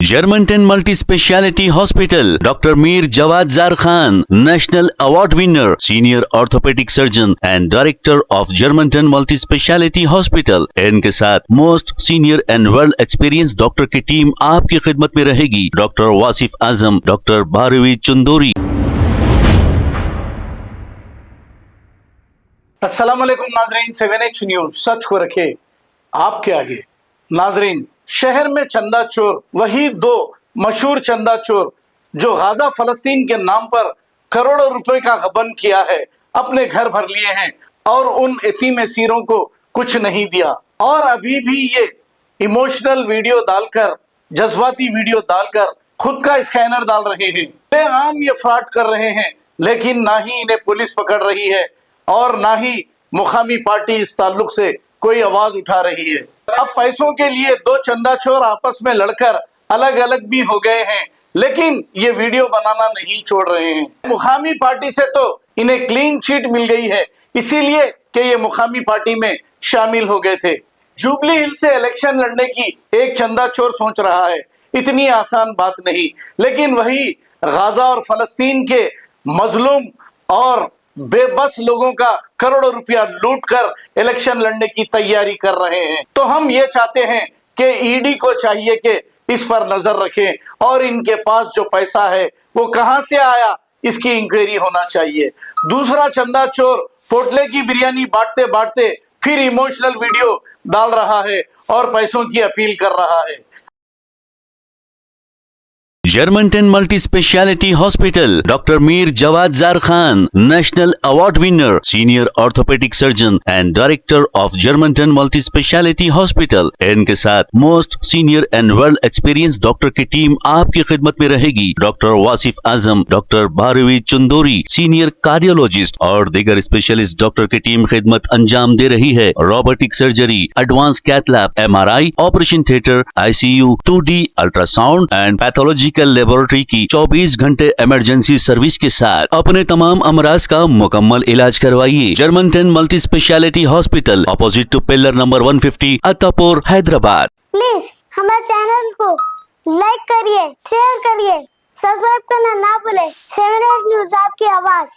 Germantown Multi Speciality Hospital, Dr. Mir Jawad Zar Khan, National Award winner, Senior Orthopedic Surgeon and Director of Germantown Multi Speciality Hospital। इनके साथ most senior and world experience doctor की team आपकी खिदमत में रहेगी। Doctor Wasif Azam, doctor Bharvi Chandori. अस्सलाम वालेकुम नाजरीन, 7H न्यूज सच को रखे आपके आगे। नाजरीन, शहर में चंदा चोर, वही दो मशहूर चंदा चोर जो गाजा फलस्तीन के नाम पर करोड़ों रुपए का गबन किया है, अपने घर भर लिए हैं और उन यतीम असीरों को कुछ नहीं दिया। और अभी भी ये इमोशनल वीडियो डालकर, जज्बाती वीडियो डालकर खुद का स्कैनर डाल रहे हैं। आम ये फ्रॉड कर रहे हैं, लेकिन ना ही इन्हें पुलिस पकड़ रही है और ना ही मुकामी पार्टी इस ताल्लुक से कोई आवाज उठा रही है। अब पैसों के लिए दो चंदा चोर आपस में लड़कर अलग अलग भी हो गए हैं, लेकिन ये वीडियो बनाना नहीं छोड़ रहे हैं। मुकामी पार्टी से तो इन्हें क्लीन चिट मिल गई है, इसीलिए कि ये मुकामी पार्टी में शामिल हो गए थे। जुबली हिल से इलेक्शन लड़ने की एक चंदा चोर सोच रहा है, इतनी आसान बात नहीं। लेकिन वही गाजा और फलस्तीन के मजलूम और बेबस लोगों का करोड़ों रुपया लूट कर इलेक्शन लड़ने की तैयारी कर रहे हैं। तो हम ये चाहते हैं कि ईडी को चाहिए कि इस पर नजर रखें और इनके पास जो पैसा है वो कहां से आया, इसकी इंक्वायरी होना चाहिए। दूसरा चंदा चोर पोटले की बिरयानी बांटते बांटते फिर इमोशनल वीडियो डाल रहा है और पैसों की अपील कर रहा है। Germantown Multi Speciality Hospital, Dr. Mir Jawad Zar Khan, National Award winner, Senior Orthopedic Surgeon and Director of Germantown Multi Speciality Hospital। इनके साथ most senior and world experience doctor की टीम आपकी खिदमत में रहेगी। Doctor Wasif Azam, doctor Bharvi Chandori, senior cardiologist और दीगर specialist doctor की टीम खिदमत अंजाम दे रही है। Robotic surgery, advance cath lab, MRI, operation theatre, ICU, 2D ultrasound and pathology laboratory की 24 घंटे इमरजेंसी सर्विस के साथ अपने तमाम अमराज का मुकम्मल इलाज करवाइए। Germanten multi speciality hospital, opposite to pillar number 150, Attapur, Hyderabad. Please हमारे चैनल को लाइक करिए, शेयर करिए, सब्सक्राइब करना ना भूले। 7H न्यूज आपकी आवाज।